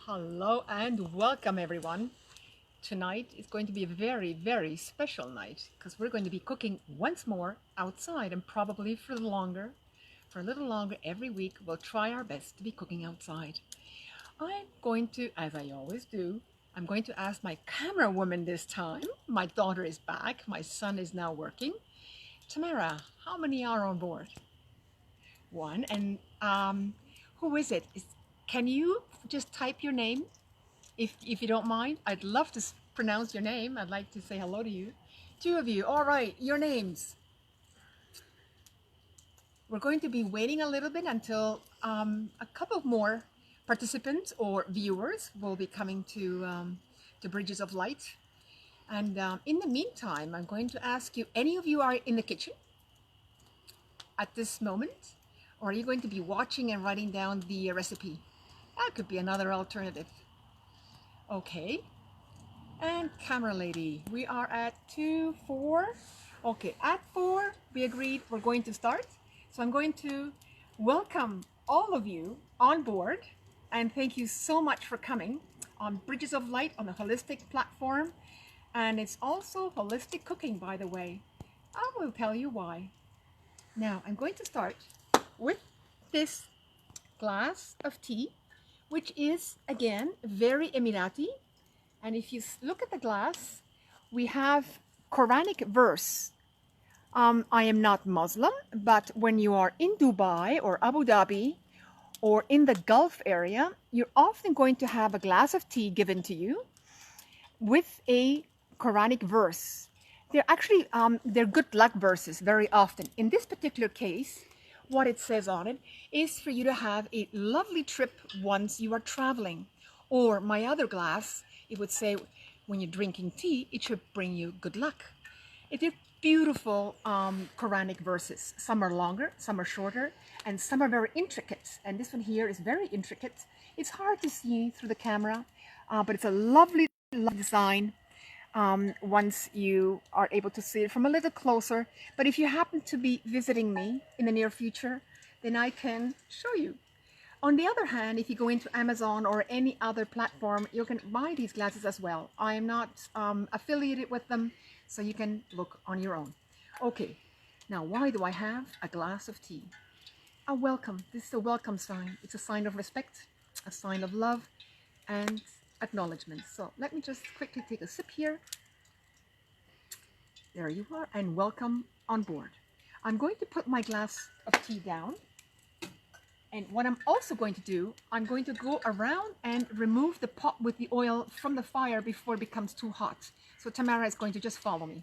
Hello and welcome everyone. Tonight is going to be a very, very special night because we're going to be cooking once more outside and probably for a little longer every week. We'll try our best to be cooking outside. I'm going to, as I always do, I'm going to ask my camera woman this time. My daughter is back. My son is now working. Tamara, how many are on board? One. And who is it? Can you just type your name? If you don't mind, I'd love to pronounce your name. I'd like to say hello to you. Two of you, all right, your names. We're going to be waiting a little bit until a couple more participants or viewers will be coming to Bridges of Light. And in the meantime, I'm going to ask you, any of you are in the kitchen at this moment? Or are you going to be watching and writing down the recipe? That could be another alternative. Okay, and camera lady, we are at 4. Okay, at 4 we agreed we're going to start. So I'm going to welcome all of you on board and thank you so much for coming on Bridges of Light on the Holistic platform. And it's also holistic cooking, by the way. I will tell you why. Now I'm going to start with this glass of tea, which is again very Emirati. And if you look at the glass, we have Quranic verse. I am not Muslim, but when you are in Dubai or Abu Dhabi or in the Gulf area, you're often going to have a glass of tea given to you with a Quranic verse. They're actually, they're good luck verses very often. In this particular case, what it says on it is for you to have a lovely trip once you are traveling. Or my other glass, it would say when you're drinking tea, it should bring you good luck. It is beautiful Quranic verses. Some are longer, some are shorter, and some are very intricate. And this one here is very intricate. It's hard to see through the camera, but it's a lovely, lovely design. Once you are able to see it from a little closer. But if you happen to be visiting me in the near future, then I can show you. On the other hand, if you go into Amazon or any other platform, you can buy these glasses as well. I am not affiliated with them, so you can look on your own. Okay, now why do I have a glass of tea? A welcome. This is a welcome sign. It's a sign of respect, a sign of love, and acknowledgement. So let me just quickly take a sip here. There you are, and welcome on board. I'm going to put my glass of tea down. And what I'm also going to do, I'm going to go around and remove the pot with the oil from the fire before it becomes too hot. So Tamara is going to just follow me.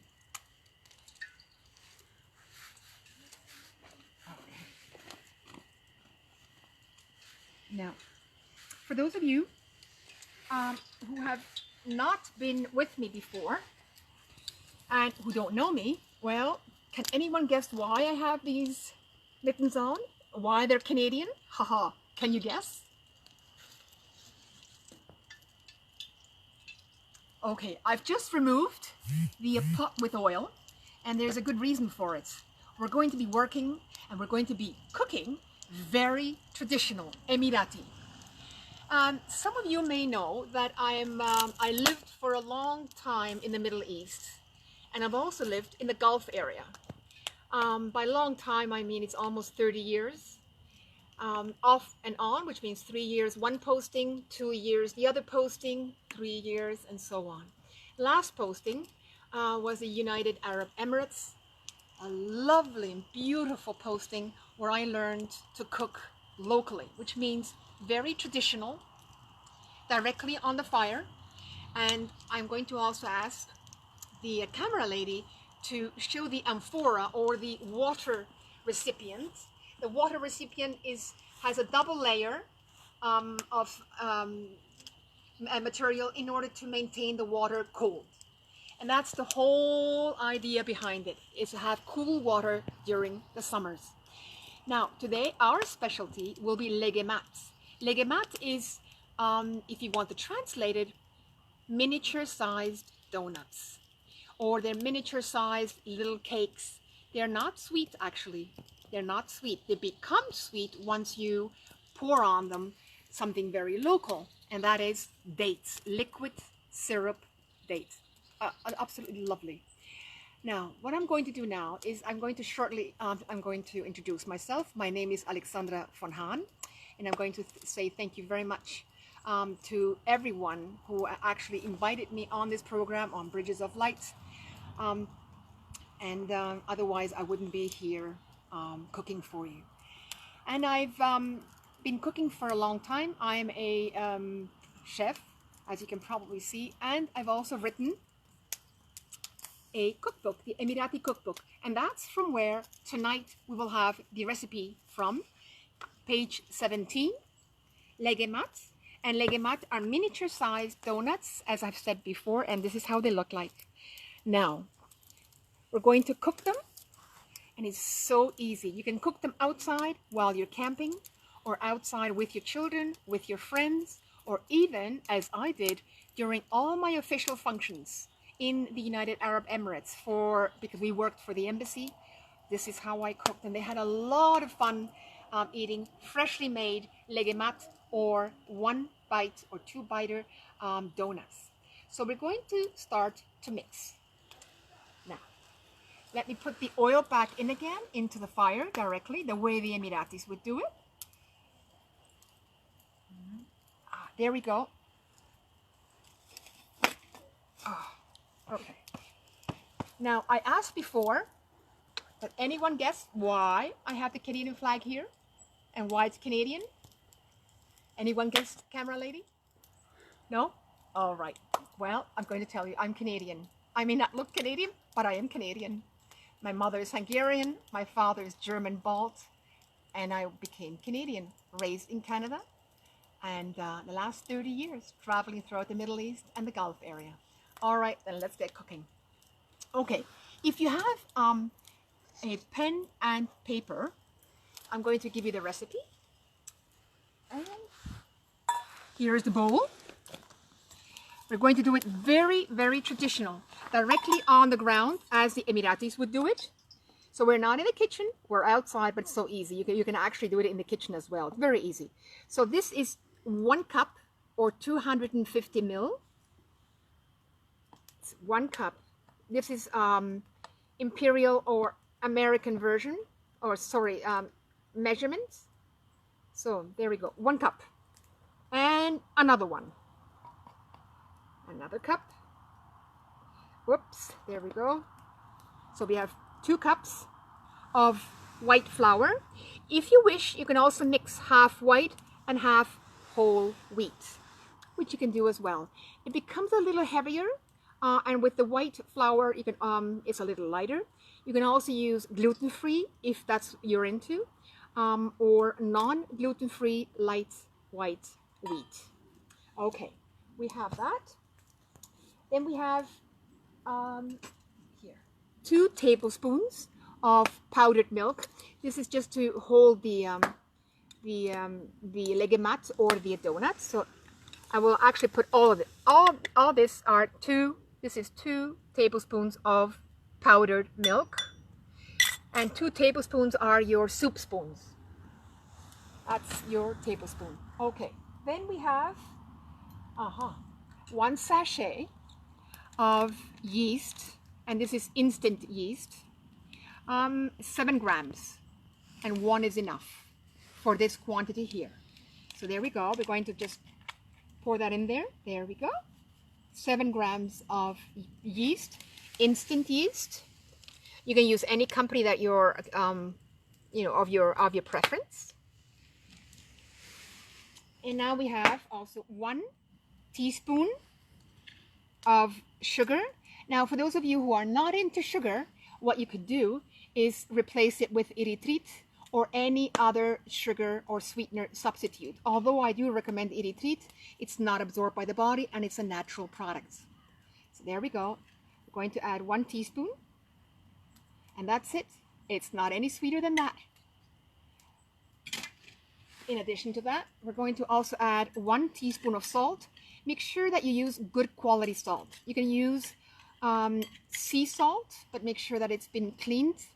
Okay. Now, for those of you who have not been with me before and who don't know me, well, can anyone guess why I have these mittens on? Why they're Canadian? Haha, can you guess? Okay, I've just removed the pot with oil, and there's a good reason for it. We're going to be working and we're going to be cooking very traditional Emirati. Some of you may know that I lived for a long time in the Middle East, and I've also lived in the Gulf area. By long time, I mean it's almost 30 years. Off and on, which means 3 years, one posting, 2 years, the other posting, 3 years, and so on. Last posting was the United Arab Emirates, a lovely and beautiful posting where I learned to cook locally, which means very traditional, directly on the fire. And I'm going to also ask the camera lady to show the amphora or the water recipient. The water recipient has a double layer of material in order to maintain the water cold. And that's the whole idea behind it, is to have cool water during the summers. Now, today our specialty will be legemat. Legemat is, if you want to translate it, miniature-sized donuts. Or they're miniature-sized little cakes. They're not sweet, actually. They're not sweet. They become sweet once you pour on them something very local. and that is dates, liquid syrup dates. Absolutely lovely. Now, what I'm going to do now is I'm going to introduce myself. My name is Alexandra von Hahn, and I'm going to say thank you very much to everyone who actually invited me on this program on Bridges of Light. Otherwise, I wouldn't be here cooking for you. And I've been cooking for a long time. I'm a chef, as you can probably see, and I've also written a cookbook, the Emirati cookbook, and that's from where tonight we will have the recipe from. Page 17, legemat. And legemat are miniature-sized donuts, as I've said before, and this is how they look like. Now, we're going to cook them, and it's so easy. You can cook them outside while you're camping, or outside with your children, with your friends, or even, as I did, during all my official functions in the United Arab Emirates, because we worked for the embassy. This is how I cooked, and they had a lot of fun eating freshly made legemat, or 1-bite or 2-biter donuts. So we're going to start to mix. Now, let me put the oil back in again into the fire directly, the way the Emiratis would do it. There we go. Okay. Now, I asked before, but anyone guess why I have the Canadian flag here and why it's Canadian? Anyone guess, camera lady? No? All right. Well, I'm going to tell you, I'm Canadian. I may not look Canadian, but I am Canadian. My mother is Hungarian, my father is German Balt, and I became Canadian, raised in Canada, and the last 30 years traveling throughout the Middle East and the Gulf area. All right, then let's get cooking. Okay, if you have a pen and paper, I'm going to give you the recipe. And here's the bowl. We're going to do it very, very traditional, directly on the ground as the Emiratis would do it. So we're not in the kitchen, we're outside, but it's so easy. You can actually do it in the kitchen as well. It's very easy. So this is 1 cup or 250 ml. It's 1 cup. This is imperial or American version, or sorry, measurements. So there we go, 1 cup. And another one. Another cup. Whoops, there we go. So we have 2 cups of white flour. If you wish, you can also mix half white and half whole wheat, which you can do as well. It becomes a little heavier, and with the white flour, you can it's a little lighter. You can also use gluten-free if that's you're into, or non-gluten-free light white wheat. Okay, we have that. Then we have here 2 tablespoons of powdered milk. This is just to hold the legemat or the donuts. So I will actually put all of it. All this are 2. This is 2 tablespoons of powdered milk, and 2 tablespoons are your soup spoons. That's your tablespoon. Okay. Then we have 1 sachet of yeast, and this is instant yeast, 7 grams, and 1 is enough for this quantity here. So there we go. We're going to just pour that in there. There we go. 7 grams of yeast, instant yeast. You can use any company that you're, of your preference. And now we have also 1 teaspoon of sugar. Now, for those of you who are not into sugar, what you could do is replace it with erythrit or any other sugar or sweetener substitute. Although I do recommend erythrit, it's not absorbed by the body and it's a natural product. So there we go. We're going to add 1 teaspoon, and that's it. It's not any sweeter than that. In addition to that, we're going to also add 1 teaspoon of salt. Make sure that you use good quality salt. You can use sea salt, but make sure that it's been cleaned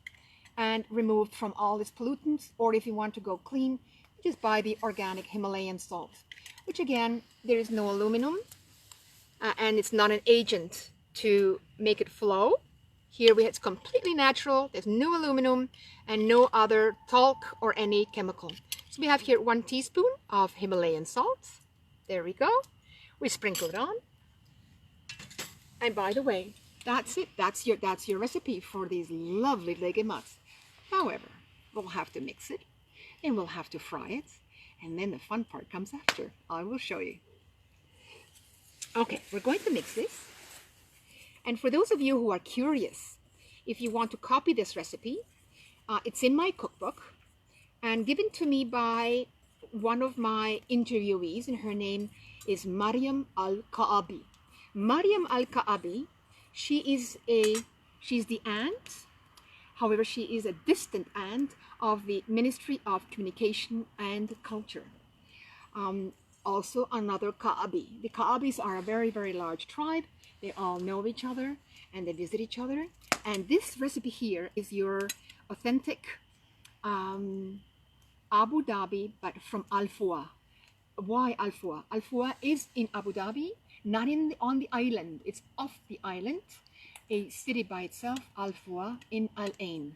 and removed from all its pollutants. Or if you want to go clean, just buy the organic Himalayan salt. which again, there is no aluminum and it's not an agent to make it flow. Here it's completely natural. There's no aluminum and no other talc or any chemical. So we have here 1 teaspoon of Himalayan salt. There we go. We sprinkle it on. And by the way, that's it. That's your recipe for these lovely leguemas. However, we'll have to mix it and we'll have to fry it. And then the fun part comes after. I will show you. Okay, we're going to mix this. And for those of you who are curious, if you want to copy this recipe, it's in my cookbook and given to me by one of my interviewees, and her name is Mariam Al-Kaabi. Mariam Al-Kaabi, she's the aunt, however, she is a distant aunt of the Ministry of Communication and Culture. Also another Kaabi. The Kaabis are a very, very large tribe. They all know each other and they visit each other. And this recipe here is your authentic Abu Dhabi, but from Al Fua. Why Al Fua? Al Fua is in Abu Dhabi, not on the island. It's off the island, a city by itself, Al Fua in Al Ain.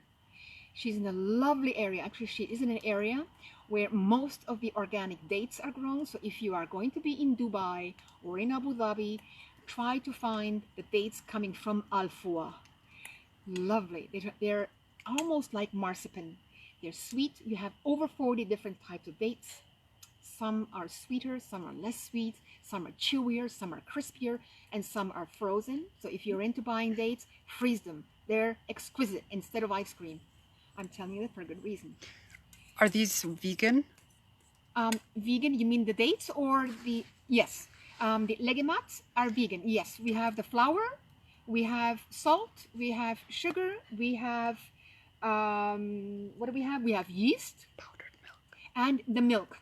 She's in a lovely area. Actually, she is in an area where most of the organic dates are grown. So if you are going to be in Dubai or in Abu Dhabi, try to find the dates coming from Al Fua. Lovely. They're almost like marzipan. They're sweet. You have over 40 different types of dates. Some are sweeter, some are less sweet, some are chewier, some are crispier, and some are frozen. So if you're into buying dates, freeze them. They're exquisite instead of ice cream. I'm telling you that for a good reason. Are these vegan? Vegan, you mean the dates or the... Yes. The leguemats are vegan. Yes, we have the flour, we have salt, we have sugar, we have... what do we have? We have yeast. Powdered milk. And the milk.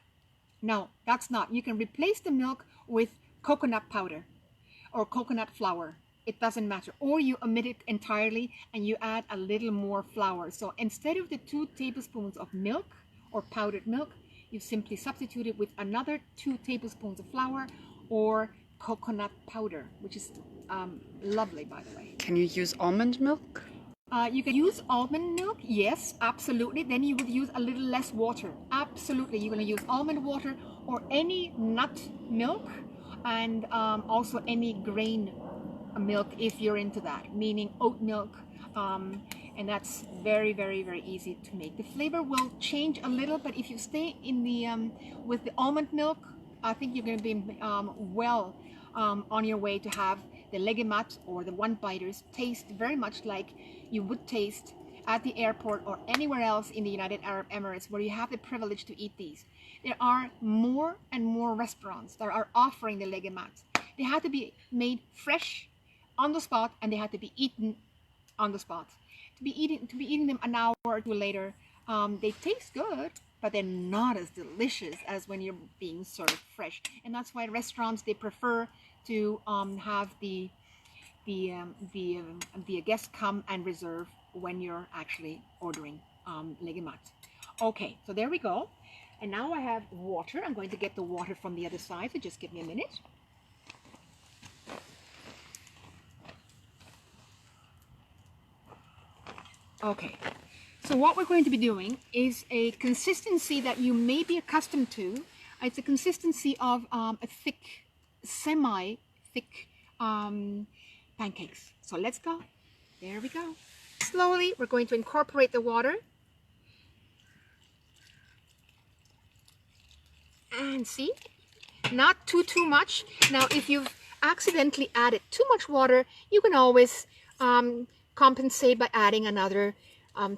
No, that's not. You can replace the milk with coconut powder or coconut flour. It doesn't matter. Or you omit it entirely and you add a little more flour. So instead of the 2 tablespoons of milk or powdered milk, you simply substitute it with another 2 tablespoons of flour or coconut powder, which is lovely, by the way. Can you use almond milk? You can use almond milk, yes, absolutely. Then you would use a little less water. Absolutely, you're going to use almond water or any nut milk, and also any grain milk if you're into that, meaning oat milk. And that's very, very, very easy to make. The flavor will change a little, but if you stay in the with the almond milk, I think you're going to be well on your way to have the leguemat or the one-biters taste very much like you would taste at the airport or anywhere else in the United Arab Emirates where you have the privilege to eat these. There are more and more restaurants that are offering the leguemats. They have to be made fresh on the spot and they have to be eaten on the spot. To be eating them an hour or 2 later, they taste good, but they're not as delicious as when you're being served fresh. And that's why restaurants, they prefer to have the guests come and reserve when you're actually ordering leguemat. Okay, so there we go. And now I have water. I'm going to get the water from the other side, so just give me a minute. Okay, so what we're going to be doing is a consistency that you may be accustomed to. It's a consistency of a thick, semi-thick pancakes. So let's go. There we go. Slowly, we're going to incorporate the water. And see, not too much. Now, if you've accidentally added too much water, you can always compensate by adding another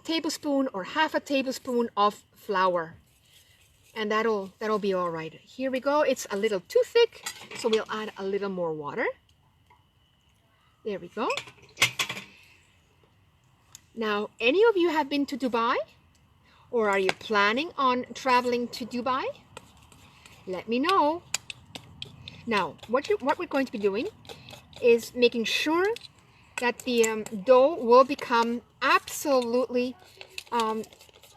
tablespoon or half a tablespoon of flour. And that'll be all right. Here we go. It's a little too thick, so we'll add a little more water. There we go. Now, any of you have been to Dubai? Or are you planning on traveling to Dubai? Let me know. Now, what we're going to be doing is making sure that the dough will become absolutely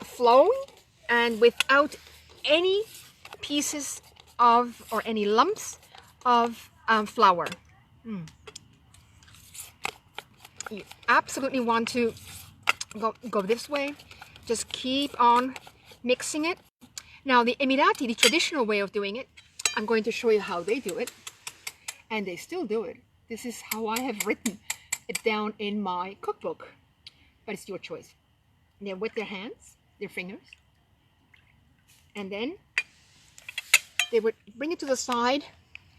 flowing and without any pieces of, or any lumps of flour. You absolutely want to go this way. Just keep on mixing it. Now the Emirati, the traditional way of doing it, I'm going to show you how they do it. And they still do it. This is how I have written it down in my cookbook. But it's your choice. They're with their hands, their fingers. And then they would bring it to the side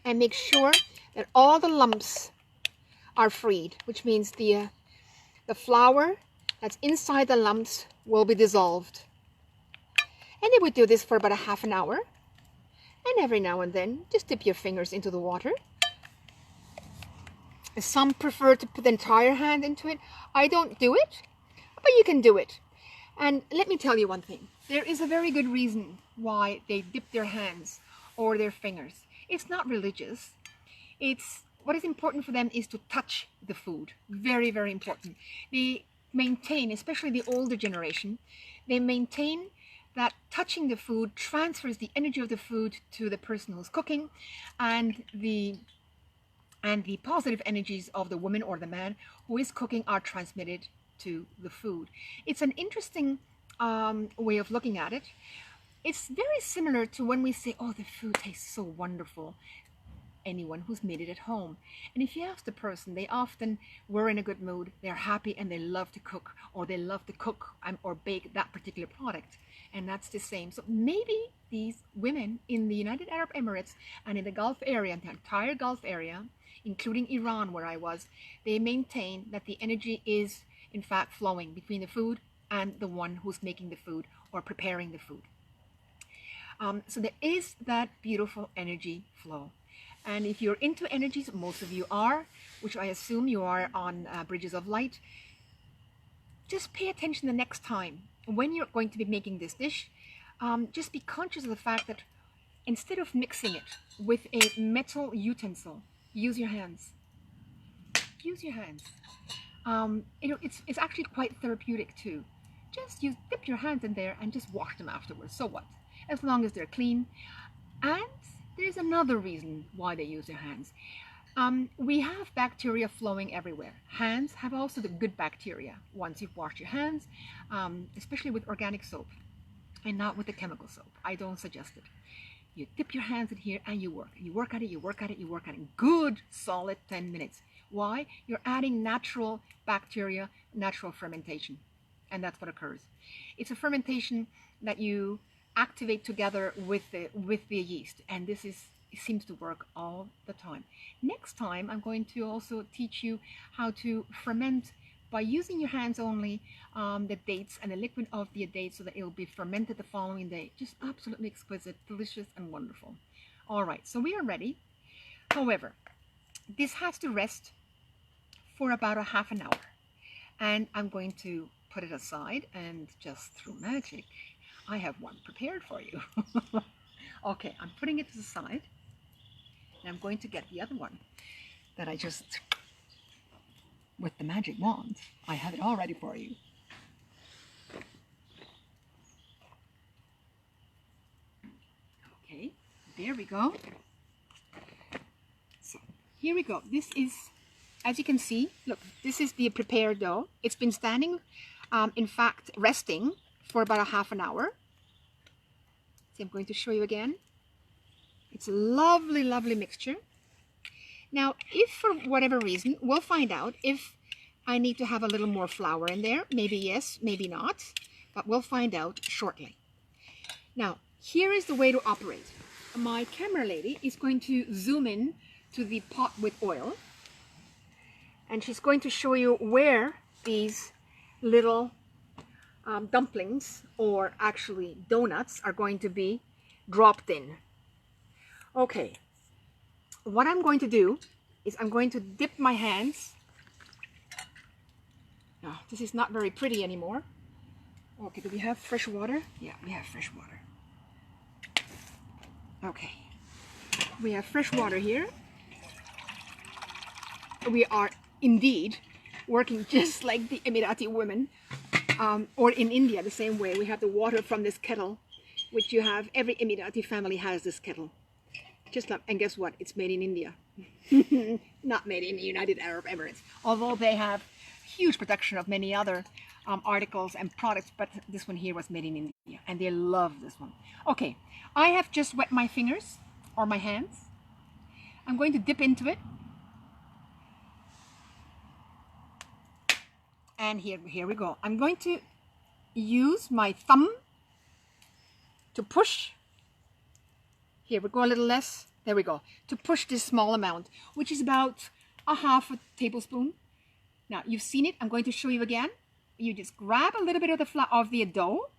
and make sure that all the lumps are freed, which means the flour that's inside the lumps will be dissolved. And they would do this for about a half an hour. And every now and then, just dip your fingers into the water. Some prefer to put the entire hand into it. I don't do it, but you can do it. And let me tell you one thing. There is a very good reason why they dip their hands or their fingers. It's not religious. It's what is important for them is to touch the food. Very, very important. They maintain, especially the older generation, they maintain that touching the food transfers the energy of the food to the person who's cooking, and the positive energies of the woman or the man who is cooking are transmitted to the food. It's an interesting way of looking at it. It's very similar to when we say, oh, the food tastes so wonderful. Anyone who's made it at home. And if you ask the person, they often were in a good mood, they're happy, and they love to cook, or they love to cook or bake that particular product. And that's the same. So maybe these women in the United Arab Emirates and in the Gulf area, the entire Gulf area, including Iran where I was, they maintain that the energy is in fact flowing between the food and the one who's making the food or preparing the food. So there is that beautiful energy flow. And if you're into energies, most of you are, which I assume you are on Bridges of Light, just pay attention the next time when you're going to be making this dish. Just be conscious of the fact that instead of mixing it with a metal utensil, use your hands. Use your hands. It's actually quite therapeutic too. Just dip your hands in there and just wash them afterwards. So what? As long as they're clean. And there's another reason why they use their hands. We have bacteria flowing everywhere. Hands have also the good bacteria once you've washed your hands, especially with organic soap and not with the chemical soap. I don't suggest it. You dip your hands in here and you work. You work at it, you work at it, you work at it. Good, solid 10 minutes. Why? You're adding natural bacteria, natural fermentation. And that's what occurs. It's a fermentation that you activate together with the yeast. And this seems to work all the time. Next time, I'm going to also teach you how to ferment by using your hands only, the dates and the liquid of the dates, so that it will be fermented the following day. Just absolutely exquisite, delicious, and wonderful. All right, so we are ready. However, this has to rest for about a half an hour. And I'm going to put it aside, and just through magic, I have one prepared for you. Okay, I'm putting it to the side. And I'm going to get the other one that I just, with the magic wand, I have it all ready for you. Okay, there we go. So here we go. This is, as you can see, look, this is the prepared dough. It's been standing, in fact, resting for about a half an hour. So I'm going to show you again. It's a lovely, lovely mixture. Now, if for whatever reason, we'll find out if I need to have a little more flour in there. Maybe yes, maybe not, but we'll find out shortly. Now, here is the way to operate. My camera lady is going to zoom in to the pot with oil, and she's going to show you where these little dumplings, or actually donuts, are going to be dropped in. Okay, what I'm going to do is I'm going to dip my hands. Now, this is not very pretty anymore. Okay, do we have fresh water? Yeah, we have fresh water. Okay, we have fresh water here. We are indeed working just like the Emirati women, or in India the same way. We have the water from this kettle, which you have, every Emirati family has this kettle. Just not, and guess what? It's made in India. Not made in the United Arab Emirates. Although they have huge production of many other articles and products, but this one here was made in India, and they love this one. Okay, I have just wet my fingers or my hands. I'm going to dip into it. And here we go. I'm going to use my thumb to push. Here we go, a little less. There we go. To push this small amount, which is about a half a tablespoon. Now you've seen it. I'm going to show you again. You just grab a little bit of the dough,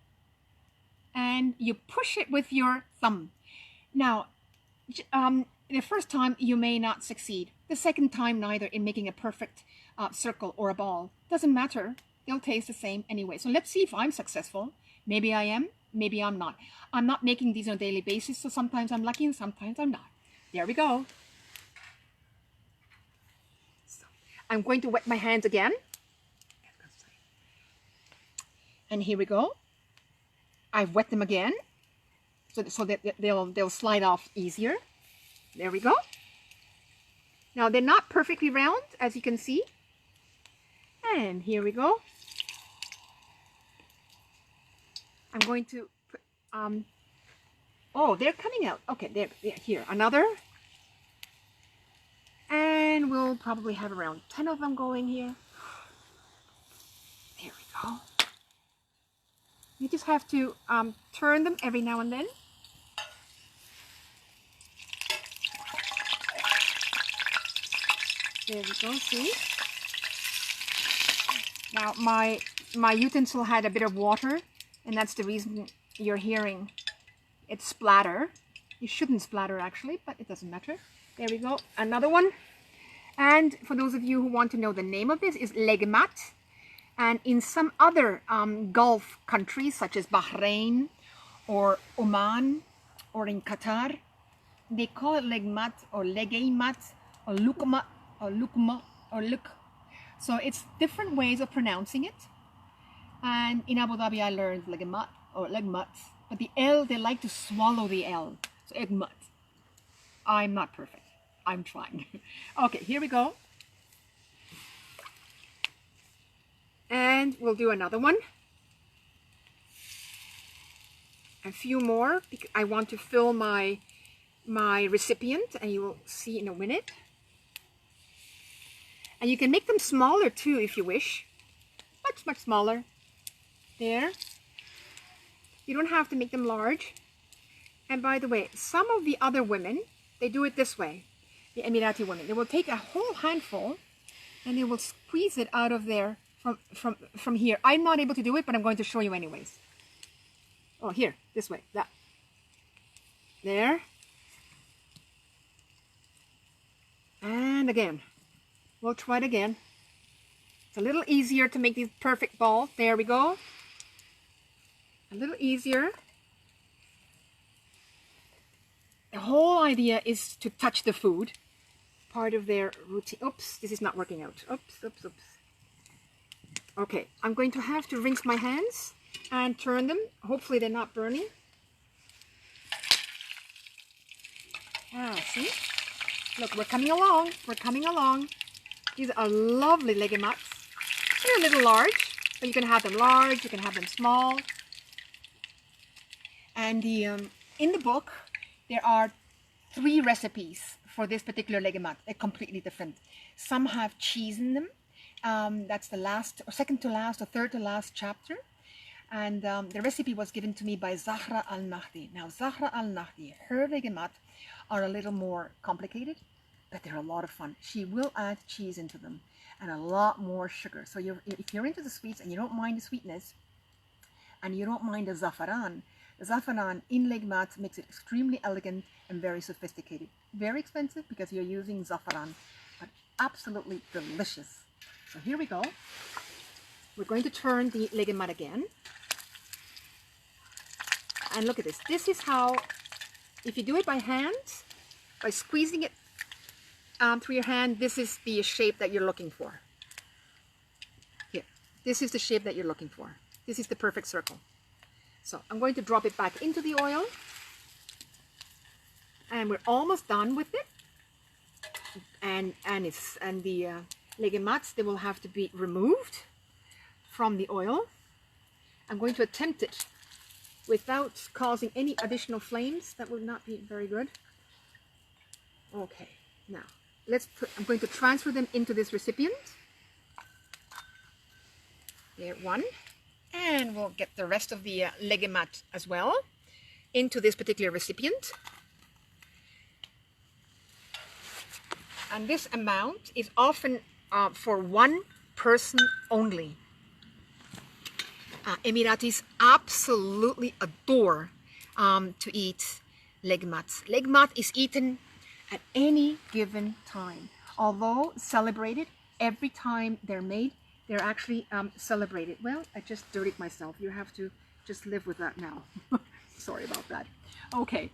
and you push it with your thumb. Now, the first time you may not succeed. The second time neither in making a perfect circle or a ball. Doesn't matter. They'll taste the same anyway. So let's see if I'm successful. Maybe I am. Maybe I'm not. I'm not making these on a daily basis, so sometimes I'm lucky and sometimes I'm not. There we go. So I'm going to wet my hands again. And here we go. I've wet them again, so that they'll slide off easier. There we go. Now they're not perfectly round, as you can see. And here we go. I'm going to put, oh, they're coming out. Okay, there, here, another. And we'll probably have around 10 of them going here. There we go. You just have to turn them every now and then. There we go, see? Now my utensil had a bit of water, and that's the reason you're hearing it splatter. You shouldn't splatter actually, but it doesn't matter. There we go, another one. And for those of you who want to know the name of this, is legmat. And in some other Gulf countries, such as Bahrain or Oman or in Qatar, they call it legmat or legeimat or lukma or lukma or luk. So it's different ways of pronouncing it. And in Abu Dhabi, I learned legmat or legmat. But the L, they like to swallow the L. So egmat. I'm not perfect. I'm trying. Okay, here we go. And we'll do another one. A few more, because I want to fill my recipient, and you will see in a minute. And you can make them smaller too if you wish. Much smaller. There. You don't have to make them large. And by the way, some of the other women, they do it this way. The Emirati women. They will take a whole handful and they will squeeze it out of there from here. I'm not able to do it, but I'm going to show you anyways. Oh, here, this way, that. There. And again. We'll try it again. It's a little easier to make these perfect balls. There we go. A little easier. The whole idea is to touch the food. Part of their routine. Oops, this is not working out. Oops. Okay, I'm going to have to rinse my hands and turn them. Hopefully they're not burning. Ah, see? Look, we're coming along. We're coming along. These are lovely legimats. They're a little large, but you can have them large, you can have them small. And in the book, there are 3 recipes for this particular legimat. They're completely different. Some have cheese in them. That's the last, or second to last, or third to last chapter. And the recipe was given to me by Zahra al-Nahdi. Now, Zahra al-Nahdi, her legimat are a little more complicated, but they're a lot of fun. She will add cheese into them and a lot more sugar. So if you're into the sweets and you don't mind the sweetness and you don't mind the za'faran in legmat makes it extremely elegant and very sophisticated. Very expensive because you're using za'faran, but absolutely delicious. So here we go. We're going to turn the legmat again. And look at this. This is how, if you do it by hand, by squeezing it through your hand, this is the shape that you're looking for. Here, this is the shape that you're looking for. This is the perfect circle. So I'm going to drop it back into the oil. And we're almost done with it. And the leguemats, they will have to be removed from the oil. I'm going to attempt it without causing any additional flames. That would not be very good. Okay, now I'm going to transfer them into this recipient. There, one. And we'll get the rest of the leguemat as well into this particular recipient. And this amount is often for one person only. Emiratis absolutely adore to eat leguemats. Leguemat is eaten at any given time. Although celebrated every time they're made, they're actually celebrated. Well, I just dirtied myself. You have to just live with that now. Sorry about that. Okay.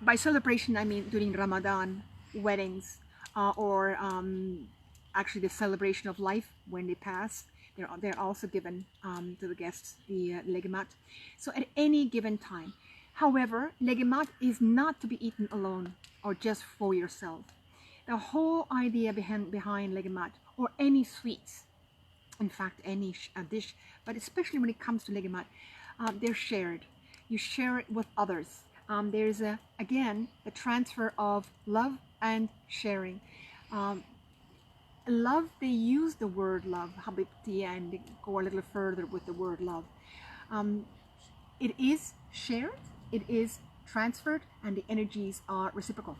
By celebration, I mean during Ramadan, weddings, or actually the celebration of life when they pass. They're also given to the guests the leguemat. So at any given time. However, leguemat is not to be eaten alone or just for yourself. The whole idea behind leguemat or any sweets, in fact any dish, but especially when it comes to leguemat, they're shared. You share it with others. There's again the transfer of love and sharing. Love, they use the word love, habibti, and they go a little further with the word love. It is shared, it is transferred, and the energies are reciprocal.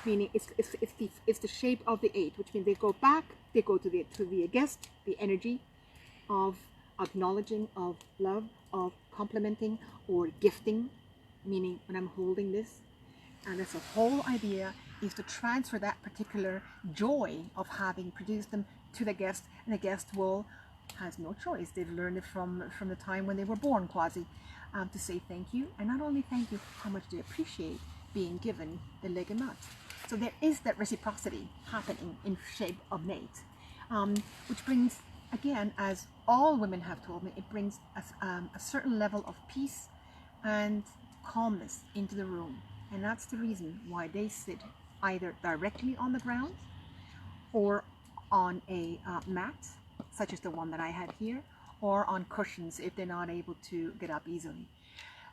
Meaning it's the shape of the eight, which means they go back, they go to the guest, the energy of acknowledging, of love, of complimenting or gifting, meaning when I'm holding this. And that's the whole idea, is to transfer that particular joy of having produced them to the guest, and the guest has no choice. They've learned it from the time when they were born, quasi, to say thank you, and not only thank you, how much they appreciate being given the leguemat. So there is that reciprocity happening in shape of mate, which brings, again, as all women have told me, it brings a certain level of peace and calmness into the room. And that's the reason why they sit either directly on the ground or on a mat, such as the one that I had here, or on cushions if they're not able to get up easily.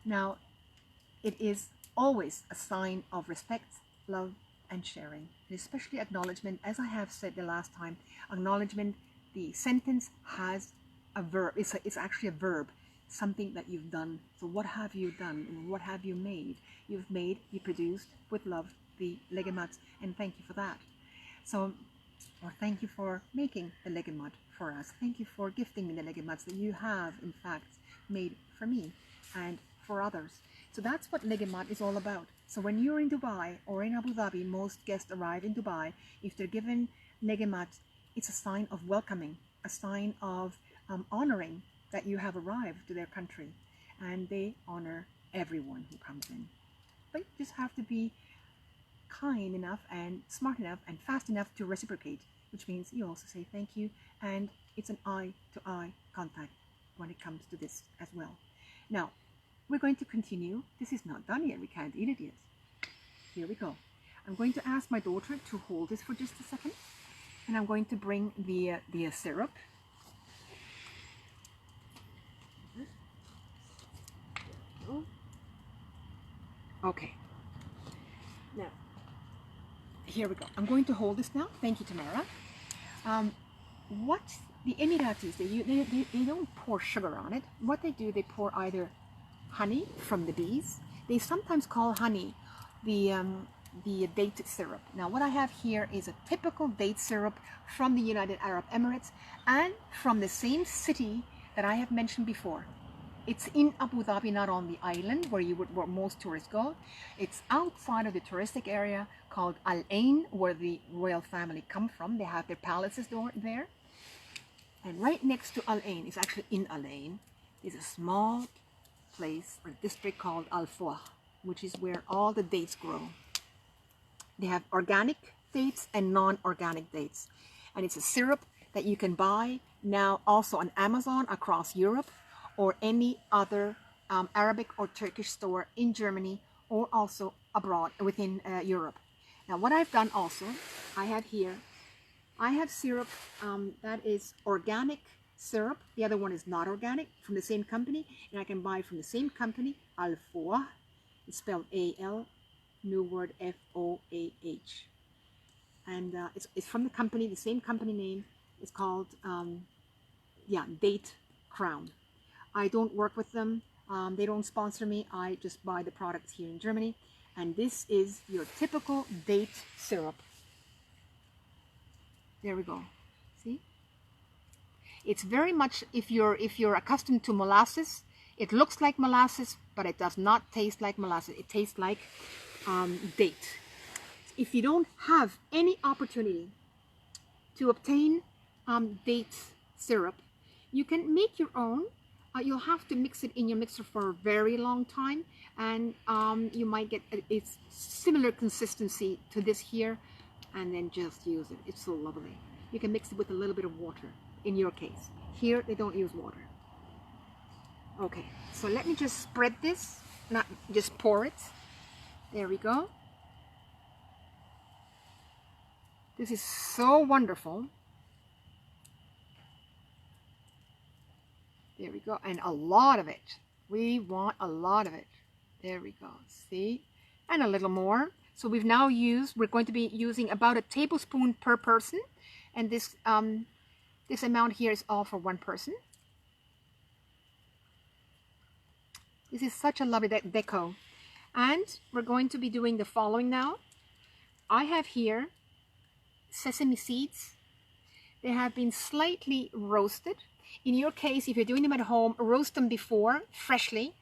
Now, it is always a sign of respect, love, and sharing, and especially acknowledgement. As I have said the last time, acknowledgement, the sentence has a verb. It's actually a verb, something that you've done. So what have you done? What have you made? You've made, you produced with love the leguemats, and thank you for that. So, or thank you for making the leguemat for us. Thank you for gifting me the leguemats that you have, in fact, made for me and for others. So that's what leguemat is all about. So when you're in Dubai or in Abu Dhabi, most guests arrive in Dubai. If they're given leguemat, it's a sign of welcoming, a sign of honoring that you have arrived to their country, and they honor everyone who comes in. But you just have to be kind enough and smart enough and fast enough to reciprocate, which means you also say thank you, and it's an eye-to-eye contact when it comes to this as well. Now, we're going to continue. This is not done yet. We can't eat it yet. Here we go. I'm going to ask my daughter to hold this for just a second, and I'm going to bring the syrup. Okay. Now, here we go. I'm going to hold this now. Thank you, Tamara. What the Emiratis, they don't pour sugar on it. What they do, they pour either honey from the bees. They sometimes call honey the date syrup. Now, what I have here is a typical date syrup from the United Arab Emirates and from the same city that I have mentioned before. It's in Abu Dhabi, not on the island where most tourists go. It's outside of the touristic area called Al Ain, where the royal family come from. They have their palaces there. And right next to Al Ain, it's actually in Al Ain, is a small place or district called Al Fawh, which is where all the dates grow. They have organic dates and non-organic dates. And it's a syrup that you can buy now also on Amazon across Europe, or any other Arabic or Turkish store in Germany or also abroad within Europe. Now what I've done also, I have here, I have syrup that is organic syrup. The other one is not organic, from the same company, and I can buy from the same company, Alfoah. It's spelled A-L, new word F-O-A-H. And it's from the company, the same company name. It's called, Date Crown. I don't work with them. They don't sponsor me. I just buy the products here in Germany. And this is your typical date syrup. There we go. See? It's very much, if you're accustomed to molasses, it looks like molasses, but it does not taste like molasses. It tastes like date. If you don't have any opportunity to obtain date syrup, you can make your own. You'll have to mix it in your mixer for a very long time, and you might get a similar consistency to this here, and then just use it. It's so lovely. You can mix it with a little bit of water in your case. Here they don't use water. Okay, so let me just spread this, not just pour it. There we go. This is so wonderful. There we go, and a lot of it. We want a lot of it. There we go, see? And a little more. So we're going to be using about a tablespoon per person. And this amount here is all for one person. This is such a lovely deco. And we're going to be doing the following now. I have here sesame seeds. They have been slightly roasted. In your case, if you're doing them at home, roast them before, freshly,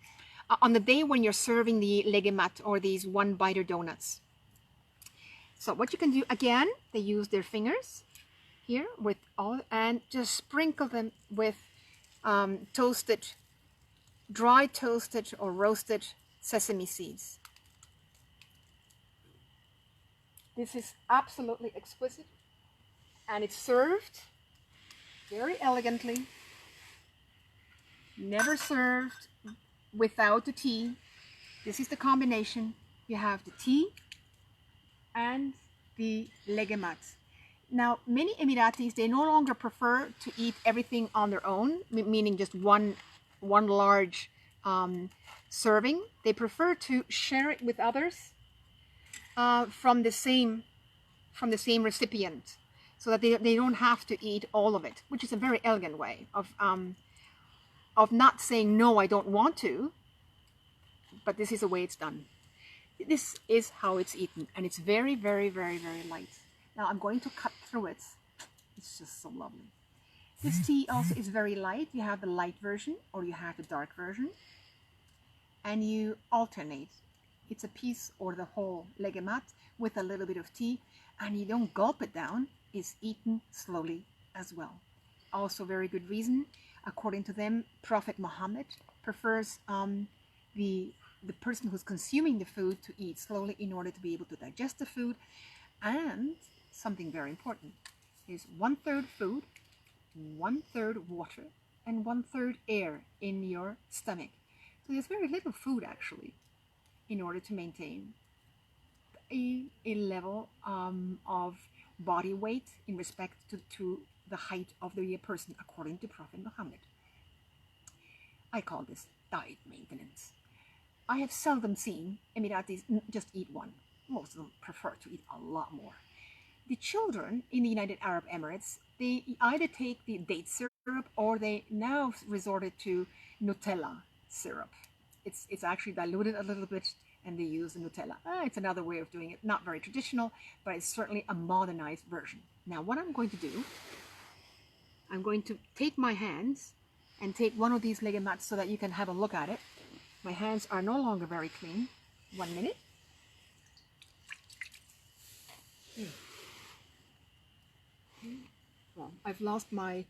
on the day when you're serving the legemat or these one-biter donuts. So what you can do, again, they use their fingers here with all, and just sprinkle them with dry toasted or roasted sesame seeds. This is absolutely exquisite, and it's served very elegantly. Never served without the tea. This is the combination. You have the tea and the legemat. Now, many Emiratis, they no longer prefer to eat everything on their own, meaning just one large serving. They prefer to share it with others from the same recipient, so that they don't have to eat all of it, which is a very elegant way of not saying, no, I don't want to, but this is the way it's done. This is how it's eaten, and it's very, very, very, very light. Now I'm going to cut through it. It's just so lovely. This tea also is very light. You have the light version or you have the dark version, and you alternate. It's a piece or the whole legemat with a little bit of tea, and you don't gulp it down. It's eaten slowly as well. Also very good reason. According to them, Prophet Muhammad prefers the person who's consuming the food to eat slowly in order to be able to digest the food. And something very important is 1/3 food, 1/3 water, and 1/3 air in your stomach. So there's very little food actually in order to maintain a level of body weight in respect to the height of the person, according to Prophet Muhammad. I call this diet maintenance. I have seldom seen Emiratis just eat one. Most of them prefer to eat a lot more. The children in the United Arab Emirates, they either take the date syrup or they now resorted to Nutella syrup. It's actually diluted a little bit, and they use the Nutella. It's another way of doing it. Not very traditional, but it's certainly a modernized version. Now what I'm going to do, I'm going to take my hands and take one of these legemats so that you can have a look at it. My hands are no longer very clean. 1 minute. Well, I've lost my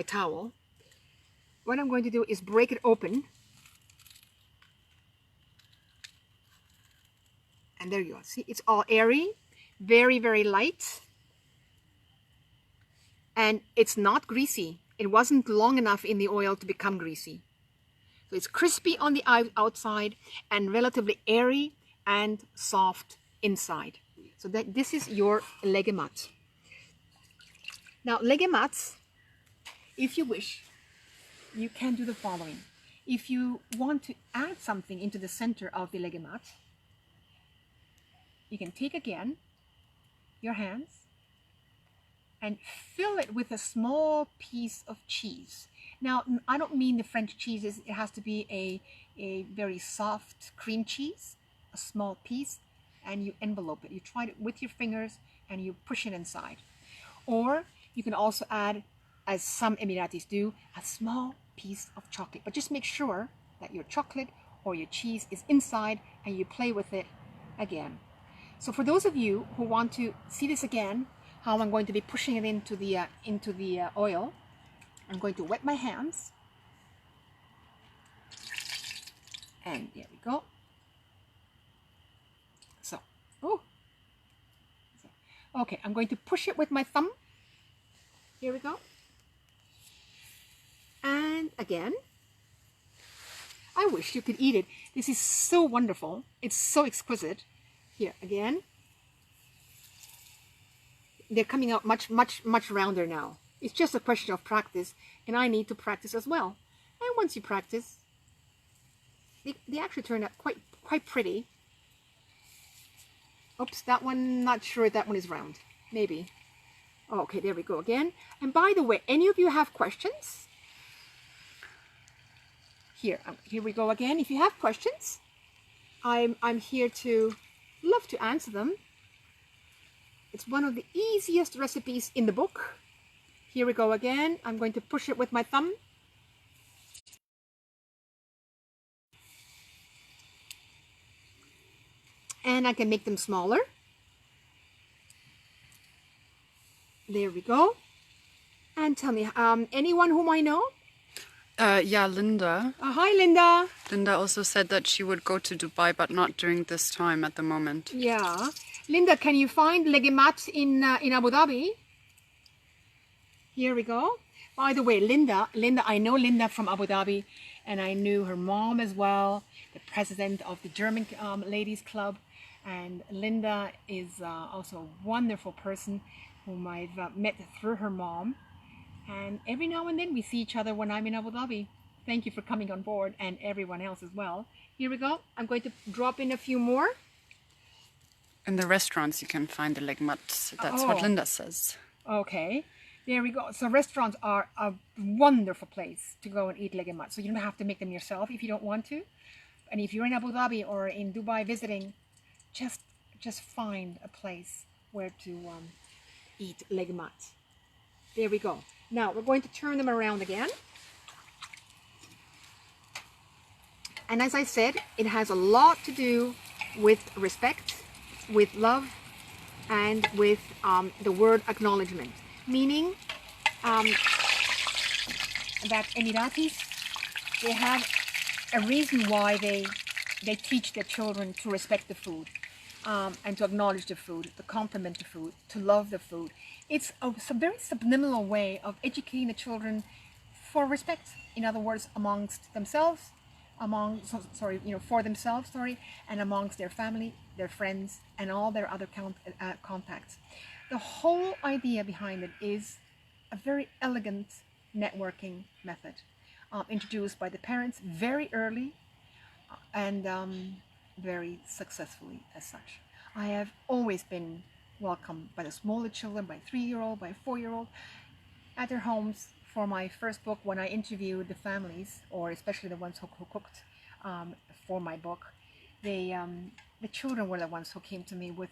towel. What I'm going to do is break it open. And there you go. See, it's all airy, very, very light. And it's not greasy. It wasn't long enough in the oil to become greasy. So it's crispy on the outside and relatively airy and soft inside. So this is your legemat. Now legemats, if you wish, you can do the following. If you want to add something into the center of the legemat, you can take again your hands and fill it with a small piece of cheese. Now, I don't mean the French cheese. It has to be a very soft cream cheese, a small piece, and you envelope it. You try it with your fingers and you push it inside. Or you can also add, as some Emiratis do, a small piece of chocolate. But just make sure that your chocolate or your cheese is inside and you play with it again. So for those of you who want to see this again, how I'm going to be pushing it into the oil, I'm going to wet my hands. And there we go. So, okay, I'm going to push it with my thumb. Here we go. And again. I wish you could eat it. This is so wonderful. It's so exquisite. Here, again. They're coming out much rounder now. It's just a question of practice, and I need to practice as well. And once you practice, they actually turn out quite pretty. Oops, that one, not sure if that one is round. Maybe. Okay, there we go again. And by the way, any of you have questions? Here we go again. If you have questions, I'm here to love to answer them. It's one of the easiest recipes in the book. Here we go again. I'm going to push it with my thumb. And I can make them smaller. There we go. And tell me, anyone whom I know? Yeah, Linda. Hi, Linda. Linda also said that she would go to Dubai, but not during this time at the moment. Yeah. Linda, can you find legemat in Abu Dhabi? Here we go. By the way, Linda, I know Linda from Abu Dhabi, and I knew her mom as well, the president of the German Ladies Club. And Linda is also a wonderful person whom I've met through her mom. And every now and then we see each other when I'm in Abu Dhabi. Thank you for coming on board, and everyone else as well. Here we go. I'm going to drop in a few more. In the restaurants you can find the legmat. That's what Linda says. Okay. There we go. So restaurants are a wonderful place to go and eat legemat. So you don't have to make them yourself if you don't want to. And if you're in Abu Dhabi or in Dubai visiting, just find a place where to eat legemat. There we go. Now we're going to turn them around again. And as I said, it has a lot to do with respect, with love, and with the word acknowledgement. Meaning that Emiratis, they have a reason why they teach their children to respect the food and to acknowledge the food, to compliment the food, to love the food. It's a very subliminal way of educating the children for respect. In other words, amongst themselves, for themselves, and amongst their family, their friends, and all their other contacts. The whole idea behind it is a very elegant networking method introduced by the parents very early and very successfully as such. I have always been welcomed by the smaller children, by a 3-year-old, by a 4-year-old, at their homes. For my first book, when I interviewed the families, or especially the ones who cooked for my book, the children were the ones who came to me with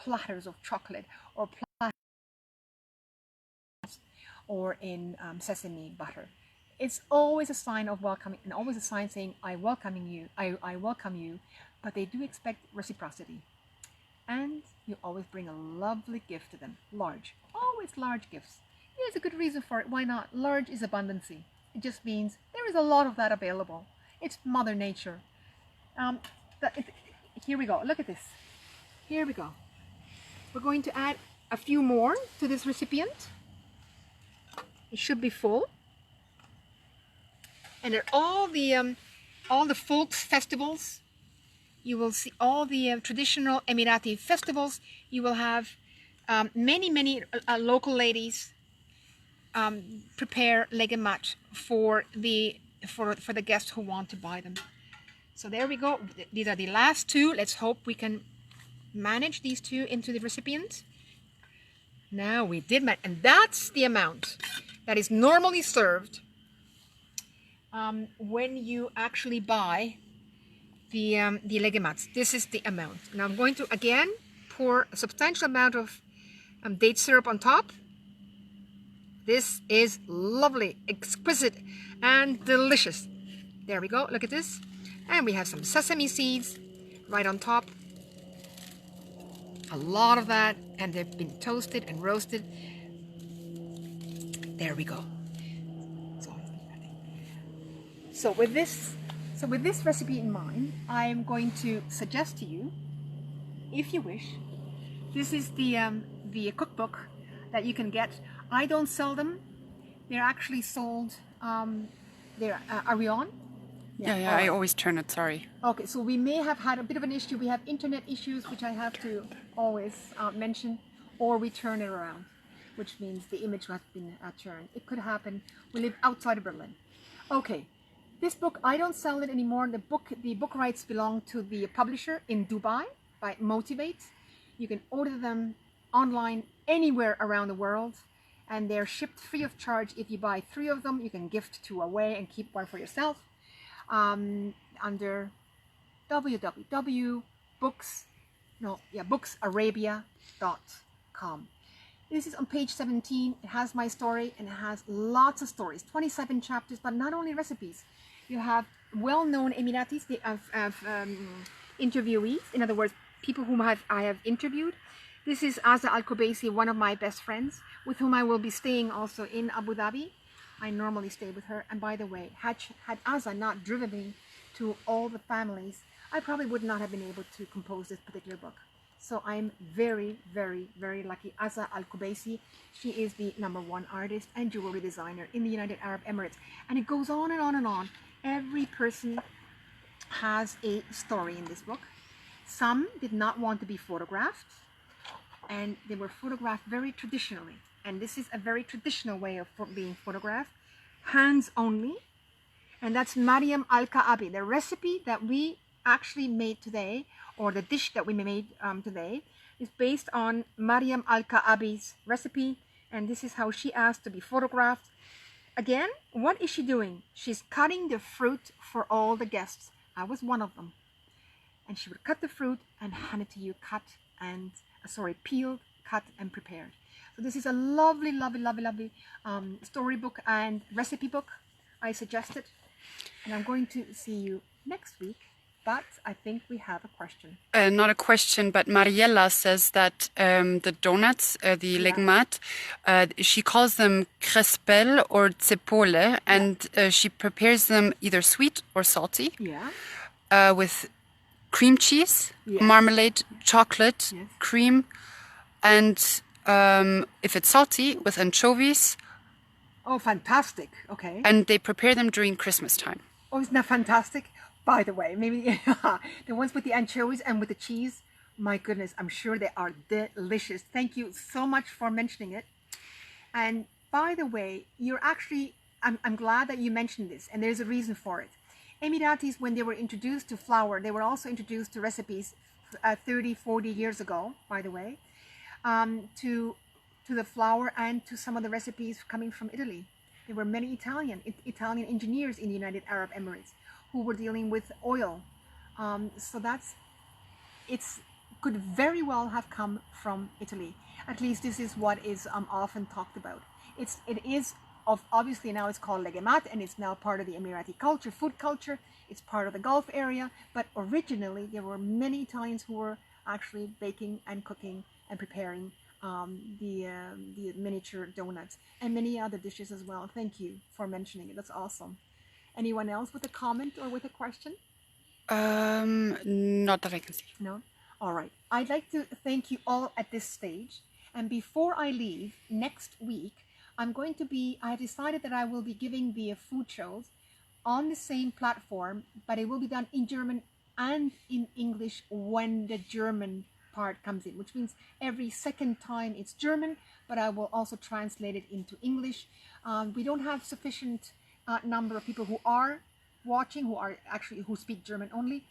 platters of chocolate or in sesame butter. It's always a sign of welcoming, and always a sign saying, I welcome you, but they do expect reciprocity. And you always bring a lovely gift to them, always large gifts. There's a good reason for it. Why not? Large is abundancy. It just means there is a lot of that available. It's Mother Nature. Here we go. Look at this. Here we go. We're going to add a few more to this recipient. It should be full. And all the all the folk festivals. You will see all the traditional Emirati festivals. You will have many local ladies prepare legemat for the guests who want to buy them. So there we go. These are the last two. Let's hope we can manage these two into the recipient. Now we did manage, and that's the amount that is normally served when you actually buy the legemats. This is the amount. Now I'm going to again pour a substantial amount of date syrup on top. This is lovely, exquisite, and delicious. There we go. Look at this. And we have some sesame seeds right on top. A lot of that, and they've been toasted and roasted. There we go. So with this recipe in mind, I'm going to suggest to you, if you wish, this is the cookbook that you can get. I don't sell them. They're actually sold. Are we on? Yeah, I always turn it, sorry. Okay, so we may have had a bit of an issue. We have internet issues, which I have to always mention, or we turn it around, which means the image has been turned. It could happen. We live outside of Berlin. Okay, this book, I don't sell it anymore. The book rights belong to the publisher in Dubai by Motivate. You can order them online anywhere around the world, and they're shipped free of charge. If you buy 3 of them, you can gift 2 away and keep 1 for yourself. Under booksarabia.com. This is on page 17. It has my story, and it has lots of stories, 27 chapters, but not only recipes. You have well-known Emiratis, interviewees, in other words, people whom I have interviewed. This is Azza Al-Kubaisi, one of my best friends, with whom I will be staying also in Abu Dhabi. I normally stay with her. And by the way, had Azza not driven me to all the families, I probably would not have been able to compose this particular book. So I'm very, very, very lucky. Azza Al-Kubaisi, she is the #1 artist and jewelry designer in the United Arab Emirates. And it goes on and on and on. Every person has a story in this book. Some did not want to be photographed, and they were photographed very traditionally. And this is a very traditional way of being photographed, hands only. And that's Mariam Al-Ka'abi. The recipe that we actually made today, or the dish that we made today, is based on Mariam Al-Ka'abi's recipe. And this is how she asked to be photographed. Again, what is she doing? She's cutting the fruit for all the guests. I was one of them. And she would cut the fruit and hand it to you, peeled, cut, and prepared. So this is a lovely, lovely, lovely, lovely storybook and recipe book. I suggest it. And I'm going to see you next week. But I think we have a question. Not a question, but Mariella says that the donuts, the legmat, she calls them crespel or cepole, and she prepares them either sweet or salty. Yeah. With cream cheese, marmalade, chocolate, cream, and if it's salty, with anchovies. Oh, fantastic. Okay. And they prepare them during Christmas time. Oh, isn't that fantastic? By the way, maybe the ones with the anchovies and with the cheese, my goodness, I'm sure they are delicious. Thank you so much for mentioning it. And by the way, I'm glad that you mentioned this, and there's a reason for it. Emiratis, when they were introduced to flour, they were also introduced to recipes 30, 40 years ago, by the way, to the flour and to some of the recipes coming from Italy. There were many Italian engineers in the United Arab Emirates who were dealing with oil. So it could very well have come from Italy. At least this is what is often talked about. Obviously now it's called legemat, and it's now part of the Emirati culture, food culture. It's part of the Gulf area, but originally there were many Italians who were actually baking and cooking and preparing the miniature donuts and many other dishes as well. Thank you for mentioning it. That's awesome. Anyone else with a comment or with a question? Not that I can see. No? All right. I'd like to thank you all at this stage. And before I leave next week, I decided that I will be giving the food shows on the same platform, but it will be done in German and in English when the German part comes in, which means every second time it's German, but I will also translate it into English. We don't have sufficient number of people who are watching, who speak German only,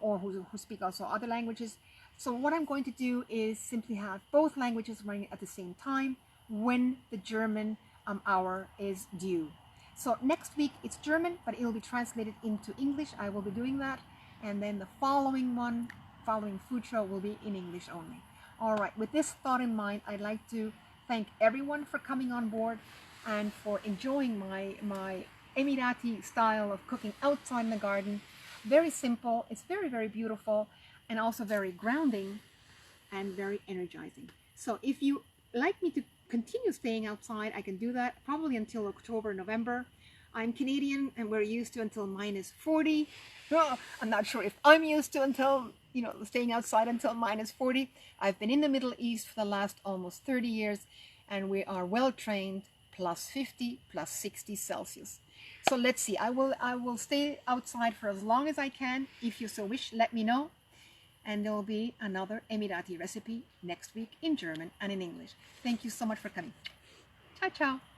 or who speak also other languages. So what I'm going to do is simply have both languages running at the same time when the German hour is due. So next week it's German, but it will be translated into English. I will be doing that. And then the following food show will be in English only. All right, with this thought in mind, I'd like to thank everyone for coming on board and for enjoying my Emirati style of cooking outside in the garden. Very simple, it's very, very beautiful, and also very grounding and very energizing. So if you like me to continue staying outside, I can do that probably until October, November. I'm Canadian and we're used to until -40. I'm not sure if I'm used to until, staying outside until -40. I've been in the Middle East for the last almost 30 years and we are well trained, +50, +60 Celsius. So let's see, I will stay outside for as long as I can. If you so wish, let me know. And there will be another Emirati recipe next week in German and in English. Thank you so much for coming. Ciao, ciao.